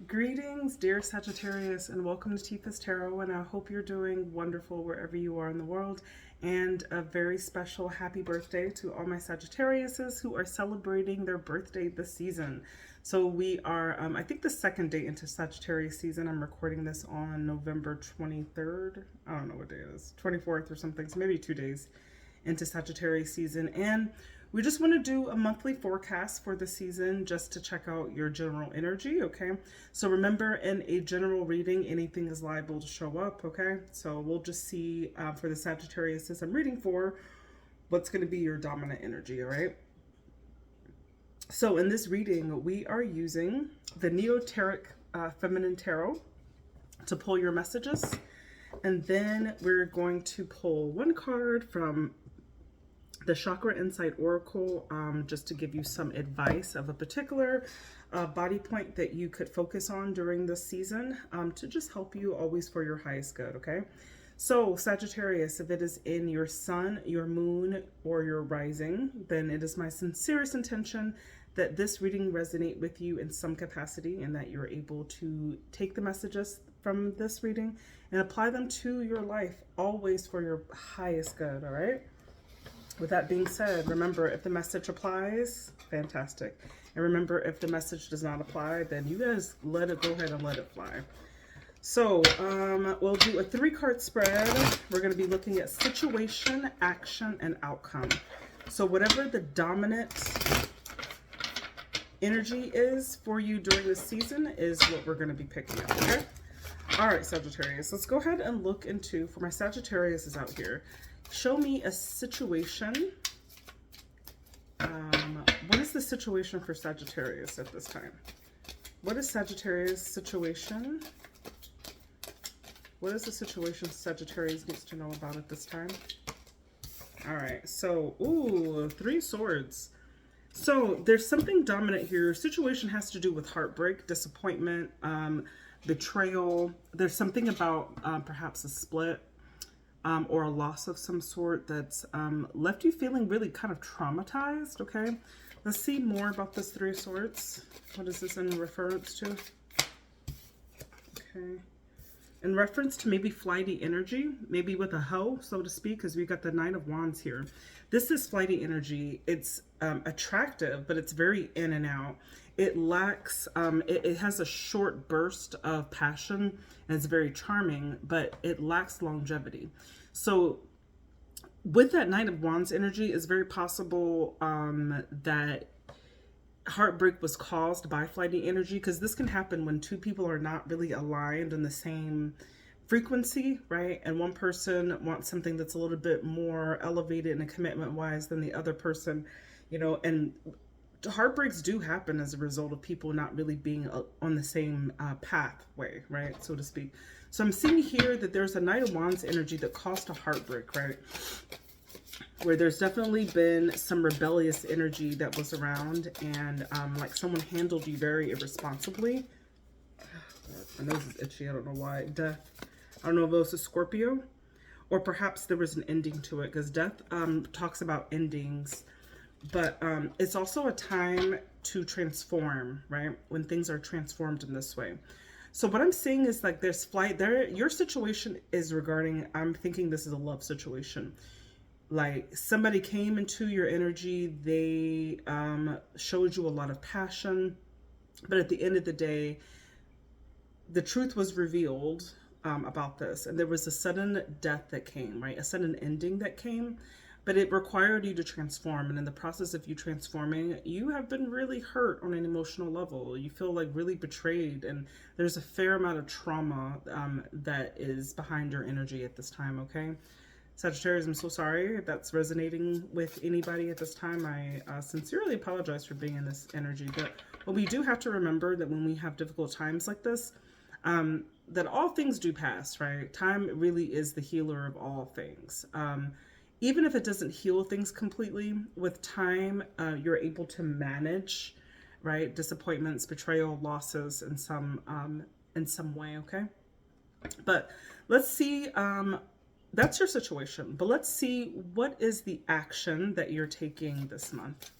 Greetings, dear Sagittarius, and welcome to Tifa's Tarot, and I hope you're doing wonderful wherever you are in the world. And a very special happy birthday to all my Sagittariuses who are celebrating their birthday this season. So we are, I think, the second day into Sagittarius season. I'm recording this on November 23rd. I don't know what day it is, 24th or something, so maybe 2 days into Sagittarius season. And we just want to do a monthly forecast for the season just to check out your general energy, okay? So remember, in a general reading, anything is liable to show up, okay? So we'll just see for the Sagittarius I'm reading for, what's going to be your dominant energy, all right? So in this reading, we are using the Neoteric Feminine Tarot to pull your messages. And then we're going to pull one card from the Chakra Insight Oracle, just to give you some advice of a particular body point that you could focus on during this season, to just help you always for your highest good, okay? So Sagittarius, if it is in your sun, your moon, or your rising, then it is my sincerest intention that this reading resonate with you in some capacity and that you're able to take the messages from this reading and apply them to your life, always for your highest good, all right? With that being said, remember, if the message applies, fantastic. And remember, if the message does not apply, then you guys go ahead and let it fly. So we'll do a 3-card spread. We're going to be looking at situation, action, and outcome. So whatever the dominant energy is for you during this season is what we're going to be picking up, okay? All right, Sagittarius, let's go ahead and look into, for my Sagittarius is out here, show me a situation. What is the situation for Sagittarius at this time? What is Sagittarius' situation? What is the situation Sagittarius needs to know about at this time? All right, so, ooh, 3 swords. So there's something dominant here. Your situation has to do with heartbreak, disappointment, betrayal. There's something about perhaps a split. Or a loss of some sort that's left you feeling really kind of traumatized, okay? Let's see more about this 3 of Swords. What is this in reference to? Okay. In reference to maybe flighty energy, maybe with a hoe, so to speak, because we've got the Knight of Wands here. This is flighty energy. It's attractive, but it's very in and out. It lacks, it has a short burst of passion, and it's very charming, but it lacks longevity. So with that Knight of Wands energy, it's very possible that heartbreak was caused by flighty energy, because this can happen when 2 people are not really aligned in the same frequency, right? And one person wants something that's a little bit more elevated and commitment wise than the other person, you know, and heartbreaks do happen as a result of people not really being on the same pathway, right, so to speak. So I'm seeing here that there's a Knight of Wands energy that caused a heartbreak, right? Where there's definitely been some rebellious energy that was around, and like someone handled you very irresponsibly. My nose is itchy, I don't know why. Death. I don't know if it was a Scorpio, or perhaps there was an ending to it, because death talks about endings. But it's also a time to transform, right? When things are transformed in this way. So what I'm seeing is like there's flight there. Your situation is regarding, I'm thinking this is a love situation. Like somebody came into your energy. They showed you a lot of passion. But at the end of the day, the truth was revealed about this. And there was a sudden death that came, right? A sudden ending that came. But it required you to transform. And in the process of you transforming, you have been really hurt on an emotional level. You feel like really betrayed. And there's a fair amount of trauma that is behind your energy at this time, okay? Sagittarius, I'm so sorry if that's resonating with anybody at this time. I sincerely apologize for being in this energy. But what we do have to remember that when we have difficult times like this, that all things do pass, right? Time really is the healer of all things. Even if it doesn't heal things completely, with time, you're able to manage, right, disappointments, betrayal, losses in some way, okay? But let's see, that's your situation. But let's see, what is the action that you're taking this month?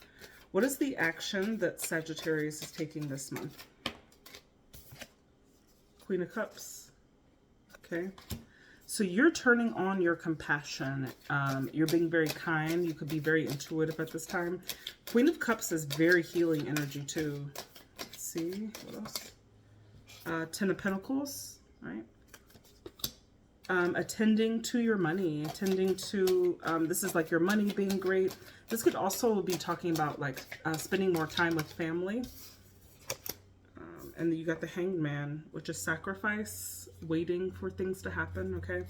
What is the action that Sagittarius is taking this month? Queen of Cups. Okay. So you're turning on your compassion. You're being very kind. You could be very intuitive at this time. Queen of Cups is very healing energy too. Let's see, what else? Ten of Pentacles, right? Attending to your money, attending to, this is like your money being great. This could also be talking about like spending more time with family. And you got the Hanged Man, which is sacrifice, waiting for things to happen, okay?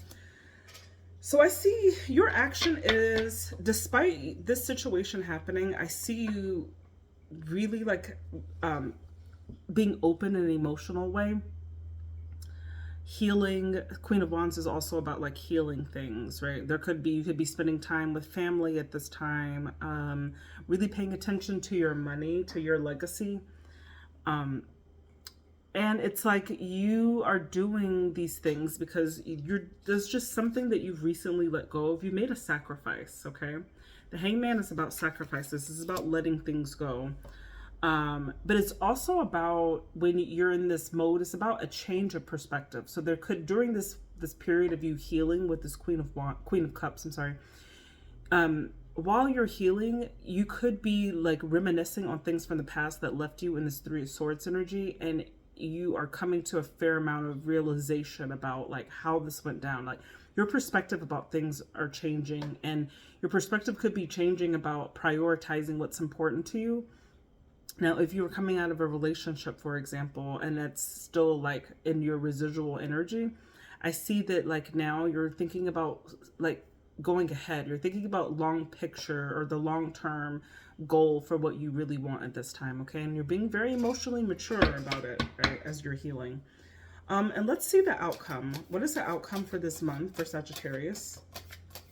So I see your action is, despite this situation happening, I see you really like being open in an emotional way. Healing. Queen of Wands is also about like healing things, right? There could be, you could be spending time with family at this time, really paying attention to your money, to your legacy. And it's like you are doing these things because there's just something that you've recently let go of. You made a sacrifice, okay? The Hangman is about sacrifices. This is about letting things go. But it's also about when you're in this mode, it's about a change of perspective. So there could, during this period of you healing with this Queen of Cups, I'm sorry, while you're healing, you could be like reminiscing on things from the past that left you in this Three of Swords energy, and you are coming to a fair amount of realization about like how this went down. Like your perspective about things are changing, and your perspective could be changing about prioritizing what's important to you. Now, if you were coming out of a relationship, for example, and that's still like in your residual energy, I see that like now you're thinking about like going ahead. You're thinking about long picture or the long-term goal for what you really want at this time, okay? And you're being very emotionally mature about it, right, as you're healing. And let's see the outcome. What is the outcome for this month for Sagittarius?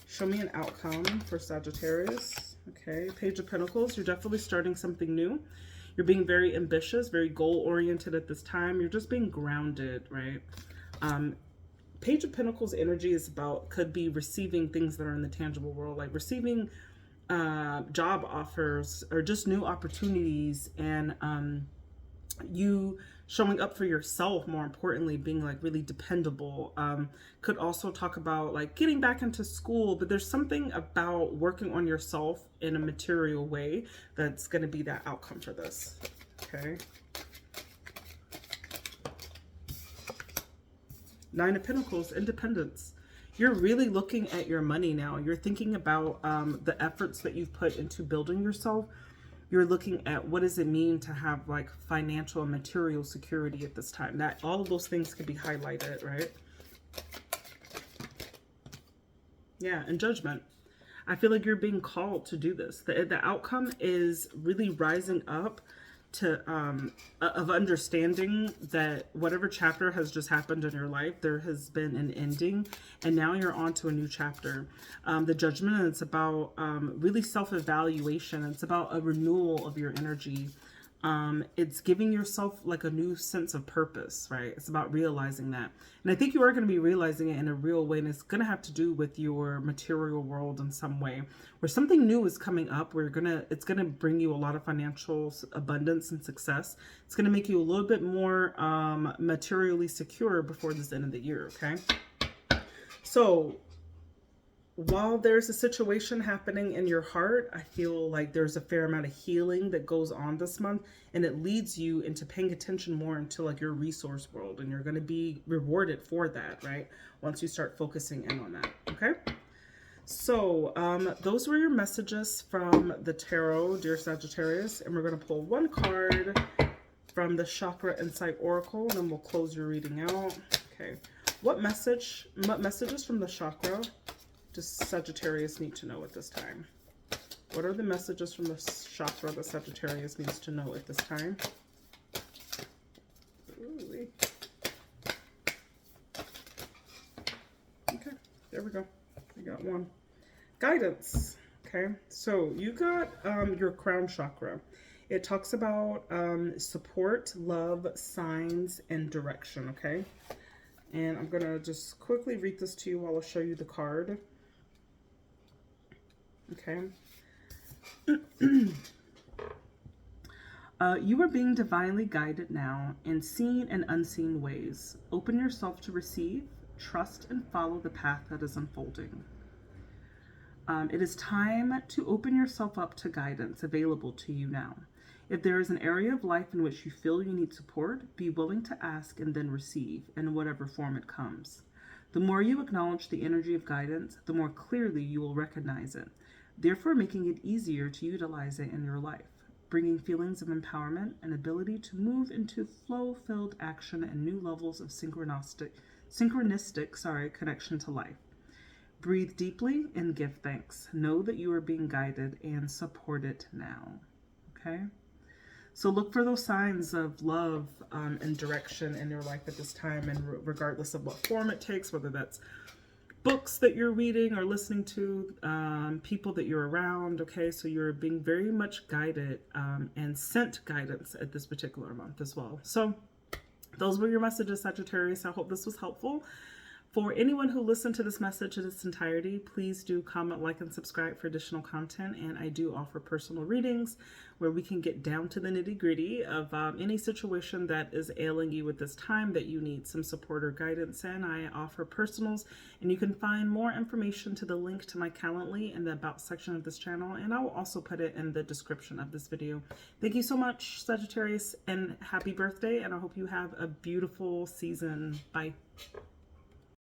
Show me an outcome for Sagittarius. Okay, Page of Pentacles. You're definitely starting something new. You're being very ambitious, very goal-oriented at this time. You're just being grounded, right? Page of Pentacles energy is about, could be receiving things that are in the tangible world, like receiving job offers or just new opportunities, and you showing up for yourself, more importantly, being like really dependable. Could also talk about like getting back into school, but there's something about working on yourself in a material way that's going to be that outcome for this. Okay. Nine of Pentacles, independence. You're really looking at your money now. You're thinking about the efforts that you've put into building yourself. You're looking at what does it mean to have like financial and material security at this time. That all of those things could be highlighted, right? Yeah, and Judgment. I feel like you're being called to do this. The outcome is really rising up to of understanding that whatever chapter has just happened in your life, there has been an ending, and now you're on to a new chapter. The Judgment, it's about really self-evaluation. It's about a renewal of your energy. It's giving yourself like a new sense of purpose, right? It's about realizing that. And I think you are going to be realizing it in a real way, and it's going to have to do with your material world in some way, where something new is coming up, where it's going to bring you a lot of financial abundance and success. It's going to make you a little bit more materially secure before this end of the year, okay? So while there's a situation happening in your heart, I feel like there's a fair amount of healing that goes on this month, and it leads you into paying attention more into like your resource world, and you're going to be rewarded for that, right? Once you start focusing in on that, okay? So those were your messages from the tarot, dear Sagittarius, and we're going to pull one card from the Chakra Insight Oracle, and then we'll close your reading out. Okay, what messages from the chakra does Sagittarius need to know at this time? What are the messages from the chakra that Sagittarius needs to know at this time? Ooh-wee. Okay, there we go. We got one. Guidance. Okay, so you got your crown chakra. It talks about support, love, signs, and direction, okay? And I'm going to just quickly read this to you while I'll show you the card. Okay. You are being divinely guided now in seen and unseen ways. Open yourself to receive, trust, and follow the path that is unfolding. It is time to open yourself up to guidance available to you now. If there is an area of life in which you feel you need support, be willing to ask and then receive in whatever form it comes. The more you acknowledge the energy of guidance, the more clearly you will recognize it, therefore making it easier to utilize it in your life, bringing feelings of empowerment and ability to move into flow-filled action and new levels of synchronistic connection to life. Breathe deeply and give thanks. Know that you are being guided and supported now. Okay? So look for those signs of love and direction in your life at this time, and regardless of what form it takes, whether that's books that you're reading or listening to, people that you're around. Okay, so you're being very much guided and sent guidance at this particular month as well. So those were your messages, Sagittarius. I hope this was helpful. For anyone who listened to this message in its entirety, please do comment, like, and subscribe for additional content. And I do offer personal readings where we can get down to the nitty-gritty of any situation that is ailing you at this time that you need some support or guidance in. I offer personals, and you can find more information to the link to my Calendly in the About section of this channel, and I will also put it in the description of this video. Thank you so much, Sagittarius, and happy birthday, and I hope you have a beautiful season. Bye.